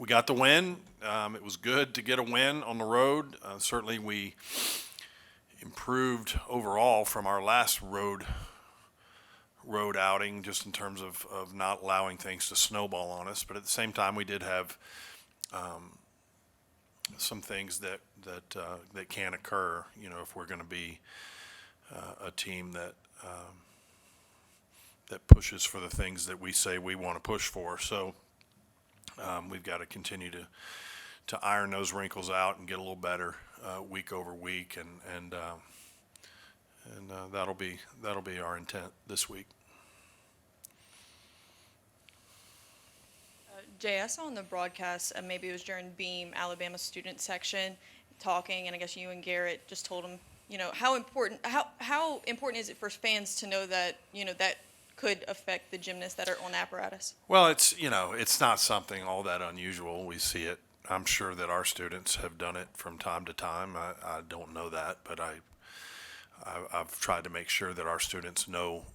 got the win. It was good to get a win on the road. Certainly we improved overall from our last road outing, just in terms of not allowing things to snowball on us. But at the same time, we did have some things that can occur, if we're going to be a team that pushes for the things that we say we want to push for. So we've got to continue to iron those wrinkles out and get a little better week over week, and that'll be our intent this week. Jay, I saw on the broadcast, maybe it was during Beam, Alabama student section, talking, and I guess you and Garrett just told them, how important is it for fans to know that, that could affect the gymnasts that are on apparatus? Well, it's not something all that unusual. We see it. I'm sure that our students have done it from time to time. I don't know that, but I've tried to make sure that our students know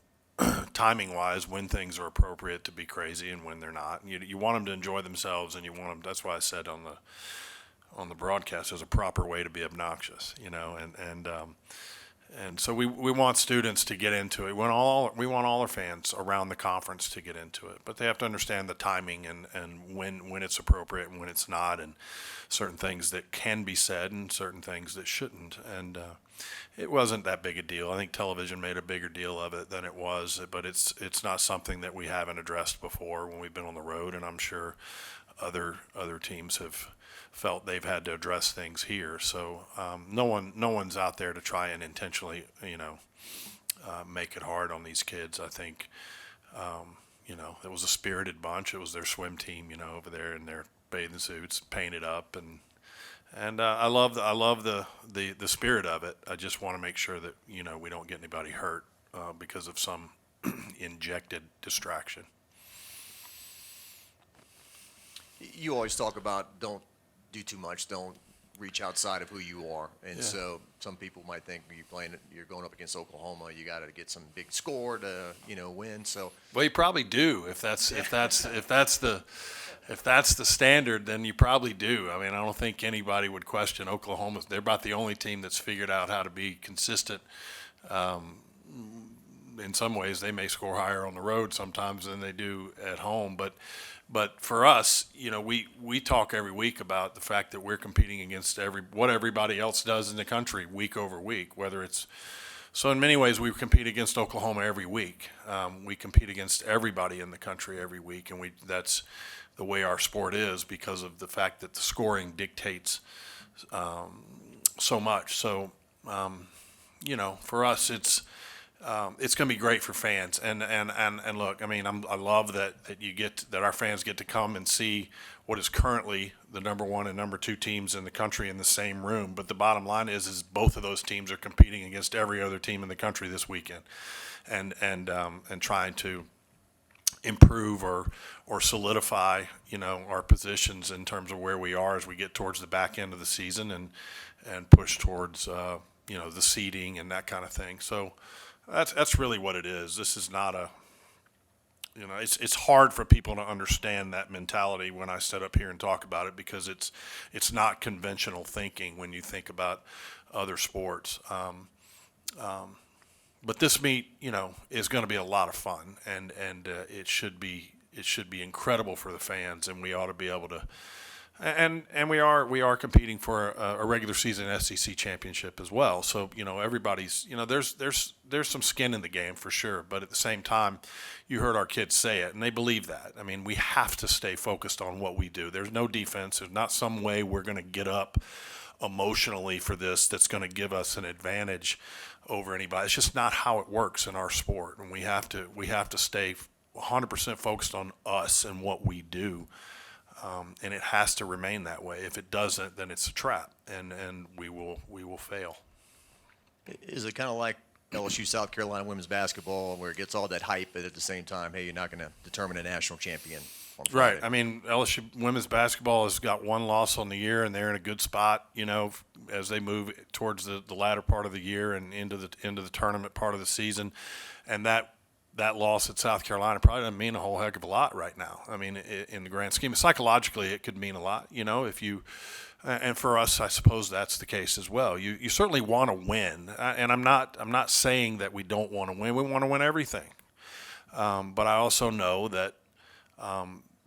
timing-wise when things are appropriate to be crazy and when they're not. You want them to enjoy themselves, and you want them. That's why I said on the broadcast, there's a proper way to be obnoxious, and so we want students to get into it. We want all our fans around the conference to get into it, but they have to understand the timing and when it's appropriate and when it's not, and certain things that can be said and certain things that shouldn't. And it wasn't that big a deal. I think television made a bigger deal of it than it was, but it's not something that we haven't addressed before when we've been on the road, and I'm sure other teams have felt they've had to address things here. So no one's out there to try and intentionally, make it hard on these kids. I think, it was a spirited bunch. It was their swim team, over there in their bathing suits, painted up, and I love the spirit of it. I just want to make sure that we don't get anybody hurt because of some injected distraction. You always talk about don't do too much, don't reach outside of who you are, and so some people might think you're going up against Oklahoma, you got to get some big score to win. So well, you probably do if that's the standard, then you probably do. I mean, I don't think anybody would question Oklahoma. They're about the only team that's figured out how to be consistent. In some ways, they may score higher on the road sometimes than they do at home, but for us, we talk every week about the fact that we're competing against what everybody else does in the country week over week, so in many ways we compete against Oklahoma every week. We compete against everybody in the country every week, and that's the way our sport is because of the fact that the scoring dictates so much. So, for us, it's going to be great for fans, and look, I mean, I love that our fans get to come and see what is currently the number one and number two teams in the country in the same room. But the bottom line is both of those teams are competing against every other team in the country this weekend, and trying to improve or solidify our positions in terms of where we are as we get towards the back end of the season and push towards the seeding and that kind of thing. So. That's really what it is. This is not it's hard for people to understand that mentality when I sit up here and talk about it, because it's not conventional thinking when you think about other sports. But this meet, is going to be a lot of fun, and it should be incredible for the fans, and we ought to be able to. And we are competing for a regular season SEC championship as well. So everybody's there's some skin in the game for sure. But at the same time, you heard our kids say it, and they believe that. I mean, we have to stay focused on what we do. There's no defense. There's not some way we're going to get up emotionally for this that's going to give us an advantage over anybody. It's just not how it works in our sport, and we have to stay 100% focused on us and what we do. And it has to remain that way. If it doesn't, then it's a trap, and we will fail. Is it kind of like LSU South Carolina women's basketball, where it gets all that hype, but at the same time, hey, you're not going to determine a national champion on Friday? Right. I mean, LSU women's basketball has got one loss on the year, and they're in a good spot, as they move towards the latter part of the year and into the tournament part of the season, and that that loss at South Carolina probably doesn't mean a whole heck of a lot right now. I mean, in the grand scheme, psychologically, it could mean a lot. If you, and for us, I suppose that's the case as well. You certainly want to win, and I'm not saying that we don't want to win. We want to win everything, but I also know that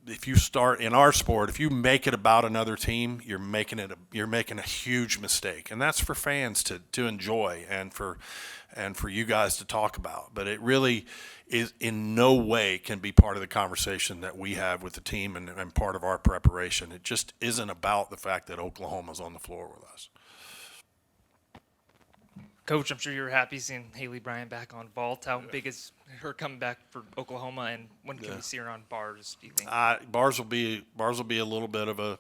if you start in our sport, if you make it about another team, you're making a huge mistake, and that's for fans to enjoy and for you guys to talk about. But it really is in no way can be part of the conversation that we have with the team and part of our preparation. It just isn't about the fact that Oklahoma's on the floor with us. Coach, I'm sure you're happy seeing Haley Bryant back on vault. How big is her coming back for Oklahoma, and when can we see her on bars, do you think? Bars will be a little bit of a,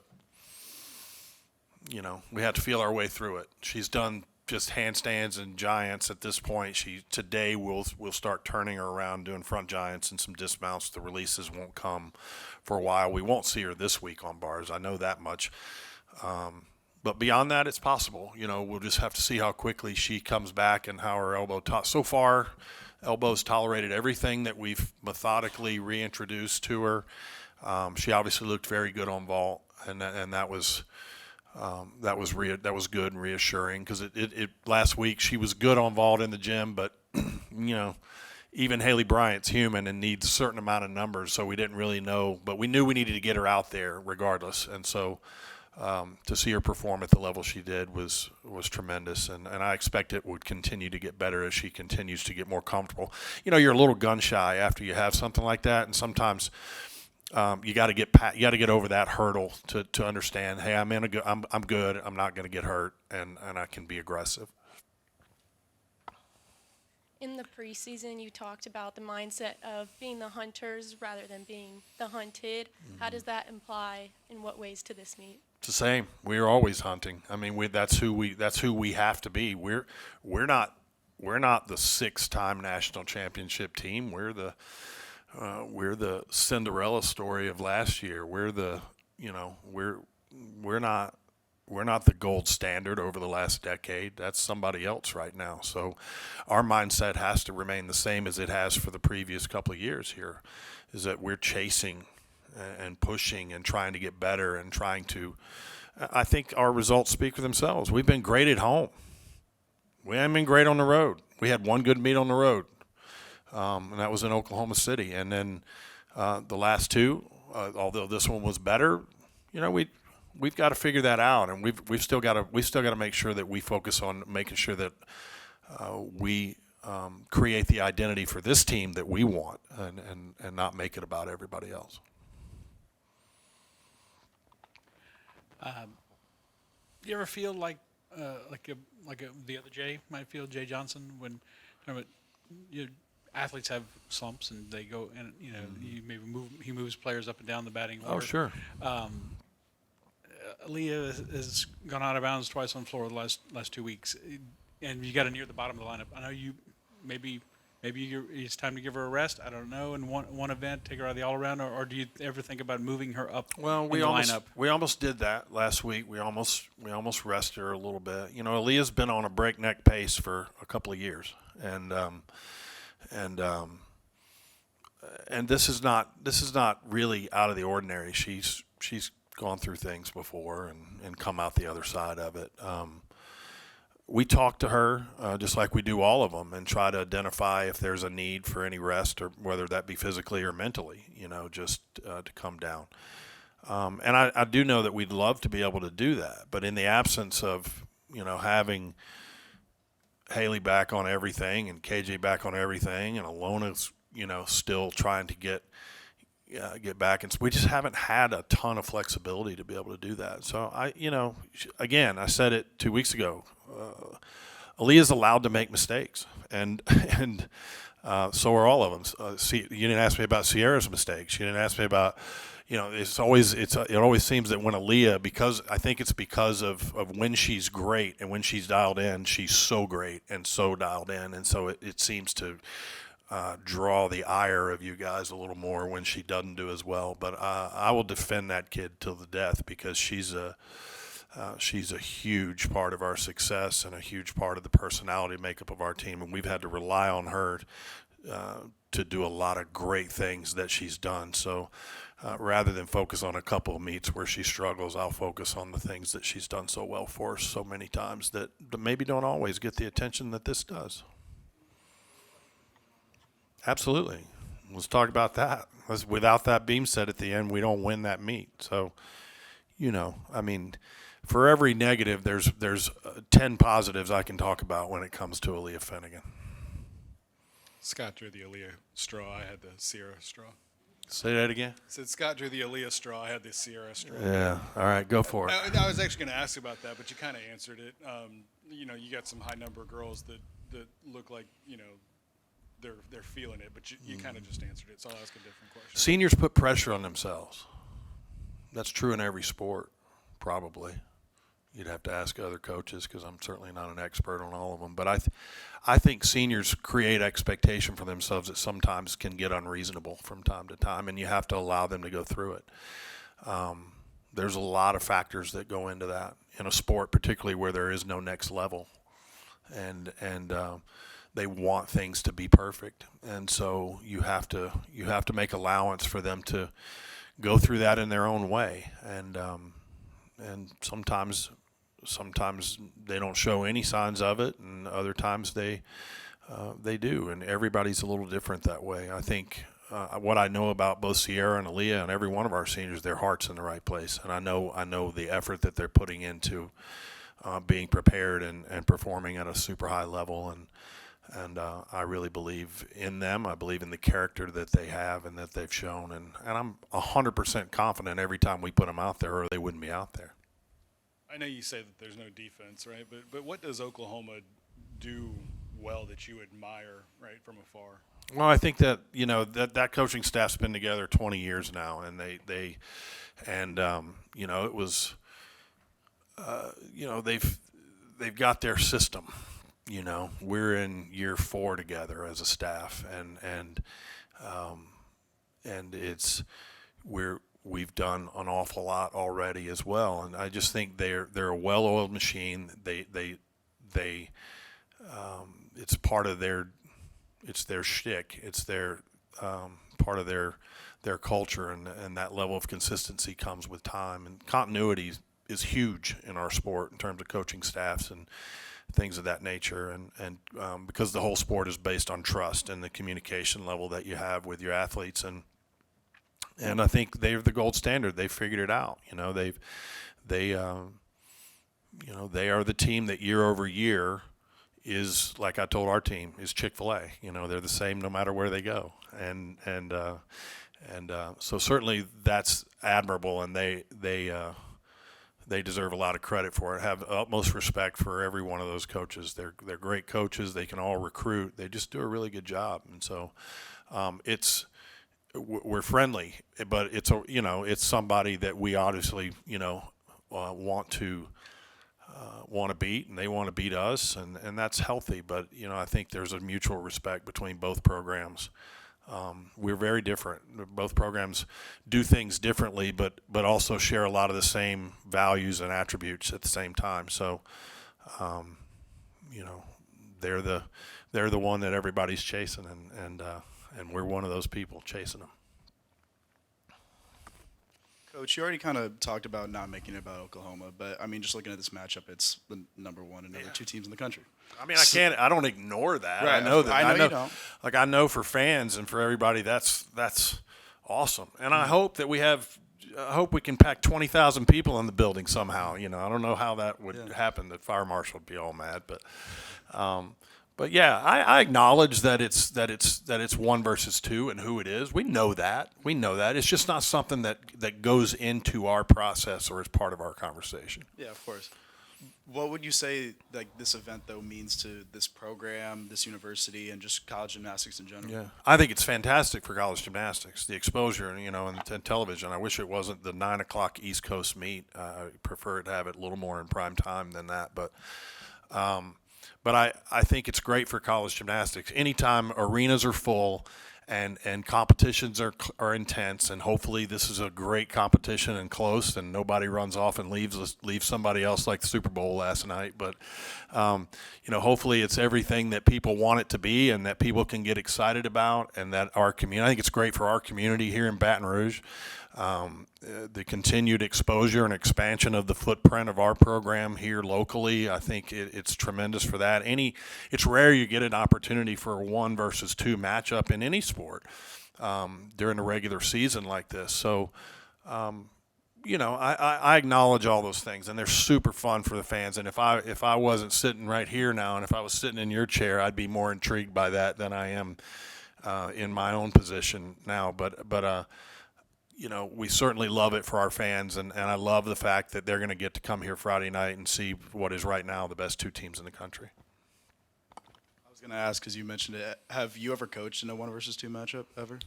we have to feel our way through it. She's done just handstands and giants at this point. Today we'll start turning her around, doing front giants and some dismounts. The releases won't come for a while. We won't see her this week on bars. I know that much. But beyond that, it's possible. We'll just have to see how quickly she comes back and how her elbow. So far, elbow's tolerated everything that we've methodically reintroduced to her. She obviously looked very good on vault, and that was good and reassuring because it last week she was good on vault in the gym, but even Haley Bryant's human and needs a certain amount of numbers, so we didn't really know, but we knew we needed to get her out there regardless, and so. To see her perform at the level she did was tremendous, and I expect it would continue to get better as she continues to get more comfortable. You're a little gun shy after you have something like that, and sometimes you got to get over that hurdle to understand. Hey, I'm good. I'm not going to get hurt, and I can be aggressive. In the preseason, you talked about the mindset of being the hunters rather than being the hunted. How does that imply in what ways to this meet? It's the same. We're always hunting. I mean, that's who we have to be. We're not the 6-time national championship team. We're the Cinderella story of last year. We're not the gold standard over the last decade. That's somebody else right now. So our mindset has to remain the same as it has for the previous couple of years here, is that we're chasing and pushing and trying to get better and trying to – I think our results speak for themselves. We've been great at home. We haven't been great on the road. We had one good meet on the road, and that was in Oklahoma City. And then the last two, although this one was better, we've got to figure that out, and we've still got to make sure that we focus on making sure that we create the identity for this team that we want, and not make it about everybody else. You ever feel like the other Jay might feel, Jay Johnson, when athletes have slumps and they go and he moves players up and down the batting order. Oh, sure. Aaliyah has gone out of bounds twice on the floor the last 2 weeks, and you got to near the bottom of the lineup. I know you maybe it's time to give her a rest. I don't know. In one event, take her out of the all around, or do you ever think about moving her up? Well, in the lineup? We almost did that last week. We almost rested her a little bit. Aaliyah's been on a breakneck pace for a couple of years, and this is not really out of the ordinary. She's gone through things before and come out the other side of it. We talk to her just like we do all of them and try to identify if there's a need for any rest, or whether that be physically or mentally, just to come down. And I do know that we'd love to be able to do that, but in the absence of, having Haley back on everything and KJ back on everything, and Alona's, still trying to get back, and we just haven't had a ton of flexibility to be able to do that. So again, I said it 2 weeks ago. Aaliyah's allowed to make mistakes, and so are all of them. You didn't ask me about Sierra's mistakes. You didn't ask me about, it always seems that when Aaliyah, because I think it's because of when she's great and when she's dialed in, she's so great and so dialed in, and so it seems to draw the ire of you guys a little more when she doesn't do as well. But I will defend that kid till the death, because she's a huge part of our success and a huge part of the personality makeup of our team, and we've had to rely on her to do a lot of great things that she's done. So rather than focus on a couple of meets where she struggles, I'll focus on the things that she's done so well for us so many times that maybe don't always get the attention that this does. Absolutely. Let's talk about that. Without that beam set at the end, we don't win that meet. So, I mean, for every negative, there's 10 positives I can talk about when it comes to Aaliyah Finnegan. Scott drew the Aaliyah straw. I had the Sierra straw. Say that again? I said Scott drew the Aaliyah straw. I had the Sierra straw. Yeah. All right, go for it. I was actually going to ask about that, but you kind of answered it. You got some high number of girls that look like, they're feeling it, but you kind of just answered it, so I'll ask a different question. Seniors put pressure on themselves. That's true in every sport, probably. You'd have to ask other coaches because I'm certainly not an expert on all of them. But I think seniors create expectation for themselves that sometimes can get unreasonable from time to time, and you have to allow them to go through it. There's a lot of factors that go into that in a sport, particularly where there is no next level, and they want things to be perfect, and so you have to make allowance for them to go through that in their own way, and sometimes they don't show any signs of it, and other times they do, and everybody's a little different that way. I think what I know about both Sierra and Aaliyah and every one of our seniors, their heart's in the right place, and I know the effort that they're putting into being prepared and performing at a super high level, and I really believe in them. I believe in the character that they have and that they've shown, and I'm 100% confident every time we put them out there, or they wouldn't be out there. I know you say that there's no defense, right? But what does Oklahoma do well that you admire, right, from afar? Well, I think that that coaching staff's been together 20 years now, and it was they've got their system. We're in year 4 together as a staff, and we've done an awful lot already as well, and I just think they're a well-oiled machine. It's part of their shtick. It's their part of their culture, and that level of consistency comes with time, and continuity is huge in our sport in terms of coaching staffs and things of that nature, and because the whole sport is based on trust and the communication level that you have with your athletes, and I think they're the gold standard. They figured it out. They are the team that year over year is, like I told our team, is Chick-fil-A. They're the same no matter where they go, and so certainly that's admirable, and they deserve a lot of credit for it. Have utmost respect for every one of those coaches. They're great coaches. They can all recruit. They just do a really good job. And so we're friendly, but it's somebody that we obviously want to beat, and they want to beat us, and that's healthy. But I think there's a mutual respect between both programs. We're very different. Both programs do things differently, but also share a lot of the same values and attributes at the same time. So, they're the one that everybody's chasing, and we're one of those people chasing them. Coach, you already kind of talked about not making it about Oklahoma, but I mean, just looking at this matchup, it's the number 1 and number 2 teams in the country. I mean, I don't ignore that. Right, I know that. I know you don't. Like, I know for fans and for everybody, that's awesome. And I hope that I hope we can pack 20,000 people in the building somehow. I don't know how that would happen. The fire marshal would be all mad, but yeah, I acknowledge that it's 1 versus 2 and who it is. We know that. It's just not something that goes into our process or is part of our conversation. Yeah, of course. What would you say this event though means to this program, this university, and just college gymnastics in general? Yeah, I think it's fantastic for college gymnastics. The exposure, and television. I wish it wasn't the 9 o'clock East Coast meet. I prefer to have it a little more in prime time than that, but I think it's great for college gymnastics. Anytime arenas are full and competitions are intense, and hopefully this is a great competition and close, and nobody runs off and leaves somebody else like the Super Bowl last night. But hopefully it's everything that people want it to be, and that people can get excited about, and that our community. I think it's great for our community here in Baton Rouge. The continued exposure and expansion of the footprint of our program here locally, I think it's tremendous for that. It's rare you get an opportunity for a 1 versus 2 matchup in any sport during the regular season like this. So, I acknowledge all those things, and they're super fun for the fans. And if I wasn't sitting right here now, and if I was sitting in your chair, I'd be more intrigued by that than I am in my own position now. But we certainly love it for our fans, and I love the fact that they're going to get to come here Friday night and see what is right now the best 2 teams in the country. I was going to ask, because you mentioned it, have you ever coached in a 1 versus 2 matchup ever?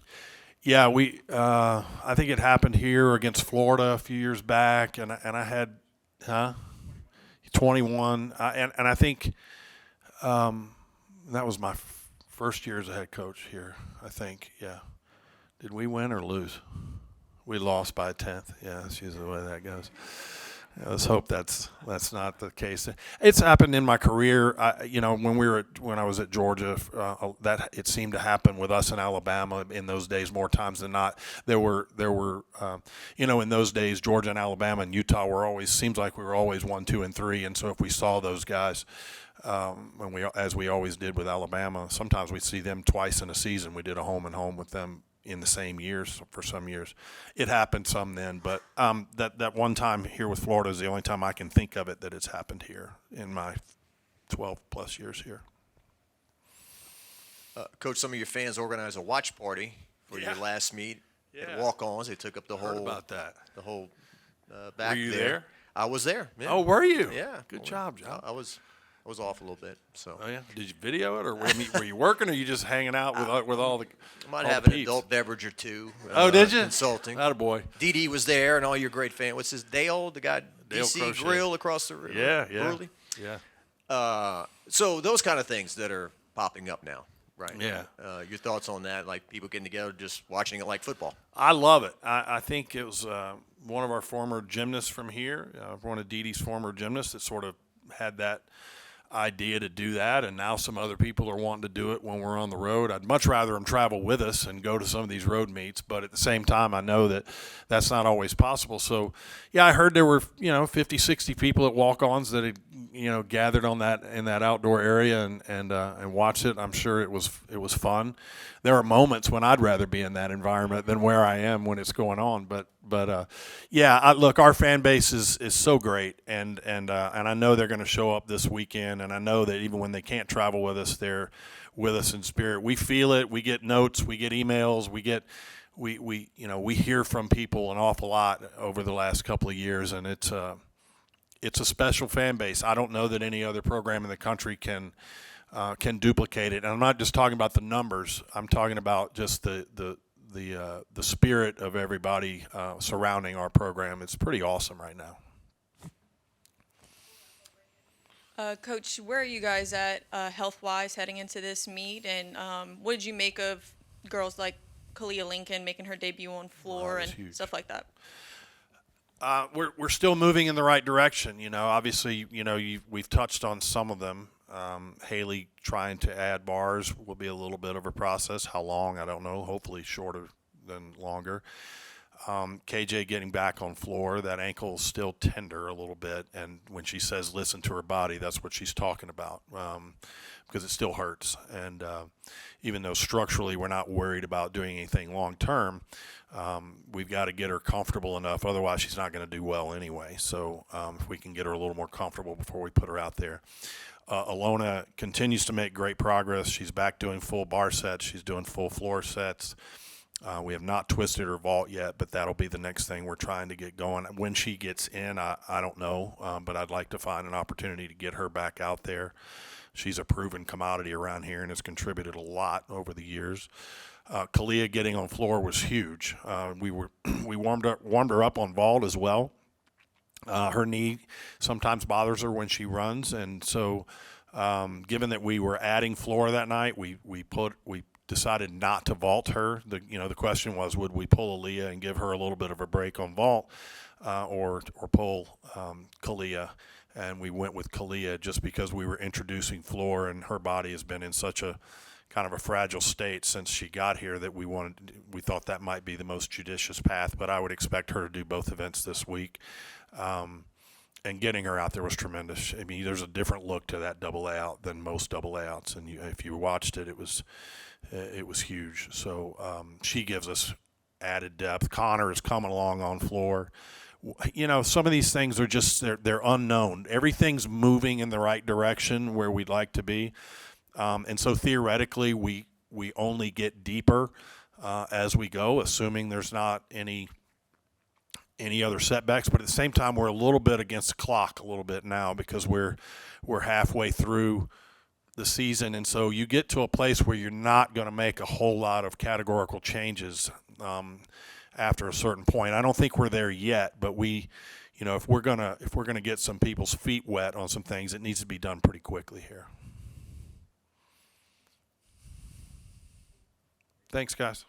Yeah, I think it happened here against Florida a few years back, and I had 21, and I think that was my first year as a head coach here. I think, yeah. Did we win or lose? We lost by a 10th. Yeah, that's usually the way that goes. Let's hope that's not the case. It's happened in my career. When I was at Georgia, that it seemed to happen with us in Alabama in those days more times than not. There were in those days, Georgia and Alabama and Utah seems like we were always 1, 2, and 3. And so if we saw those guys, as we always did with Alabama, sometimes we see them twice in a season. We did a home and home with them in the same years for some years. It happened some then, but that one time here with Florida is the only time I can think of it that it's happened here in my 12 plus years here. Coach, some of your fans organized a watch party for your last meet at Walk-Ons. They took up the Heard whole about that. the whole back. Were you there? I was there. Yeah. Oh, were you? Yeah. Good job, John. I was off a little bit. So Oh yeah. Did you video it, or were you working, or you just hanging out with all the? I might all have the an peeps? adult beverage or 2. Oh, did you? Consulting. Attaboy. Dee Dee was there, and all your great fans. What's his Dale? The guy Dale DC Crochet. Grill across the river. Yeah. Burley? Yeah. So those kind of things that are popping up now, right? Yeah. Your thoughts on that? Like people getting together, just watching it like football. I love it. I think it was one of our former gymnasts from here, one of Dee Dee's former gymnasts, that sort of had that idea to do that, and now some other people are wanting to do it when we're on the road. I'd much rather them travel with us and go to some of these road meets, but at the same time I know that that's not always possible. So yeah, I heard there were 50, 60 people at Walk-Ons that had gathered in that outdoor area and watched it. I'm sure it was fun. There are moments when I'd rather be in that environment than where I am when it's going on, but look, our fan base is so great, and I know they're going to show up this weekend, and I know that even when they can't travel with us, they're with us in spirit. We feel it. We get notes. We get emails. We hear from people an awful lot over the last couple of years, and it's a special fan base. I don't know that any other program in the country can duplicate it. And I'm not just talking about the numbers. I'm talking about just the spirit of everybody surrounding our program. It's pretty awesome right now. Coach, where are you guys at health-wise heading into this meet? And what did you make of girls like Kalia Lincoln making her debut on floor and huge. stuff like that? We're still moving in the right direction. Obviously, we've touched on some of them. Haley trying to add bars will be a little bit of a process. How long, I don't know. Hopefully shorter than longer. KJ getting back on floor, that ankle's still tender a little bit, and when she says listen to her body, that's what she's talking about, because it still hurts. And even though structurally we're not worried about doing anything long term, we've got to get her comfortable enough, otherwise she's not going to do well anyway. So if we can get her a little more comfortable before we put her out there. Alona continues to make great progress. She's back doing full bar sets. She's doing full floor sets. We have not twisted her vault yet, but that'll be the next thing we're trying to get going. When she gets in, I don't know, but I'd like to find an opportunity to get her back out there. She's a proven commodity around here and has contributed a lot over the years. Kalia getting on floor was huge. We warmed her up on vault as well. Her knee sometimes bothers her when she runs, and so Given that we were adding floor that night, we decided not to vault her. The question was, would we pull Aaliyah and give her a little bit of a break on vault, or pull Kalia? And we went with Kalia just because we were introducing floor, and her body has been in such a kind of a fragile state since she got here that we thought that might be the most judicious path. But I would expect her to do both events this week. And getting her out there was tremendous. I mean, there's a different look to that double out than most double outs, and if you watched it, it was huge. So she gives us added depth. Connor is coming along on floor. Some of these things are just they're unknown. Everything's moving in the right direction where we'd like to be, and so theoretically we only get deeper as we go, assuming there's not any other setbacks. But at the same time, we're a little bit against the clock a little bit now because we're halfway through the season, and so you get to a place where you're not going to make a whole lot of categorical changes after a certain point. I don't think we're there yet, but if we're gonna get some people's feet wet on some things, it needs to be done pretty quickly here. Thanks, guys.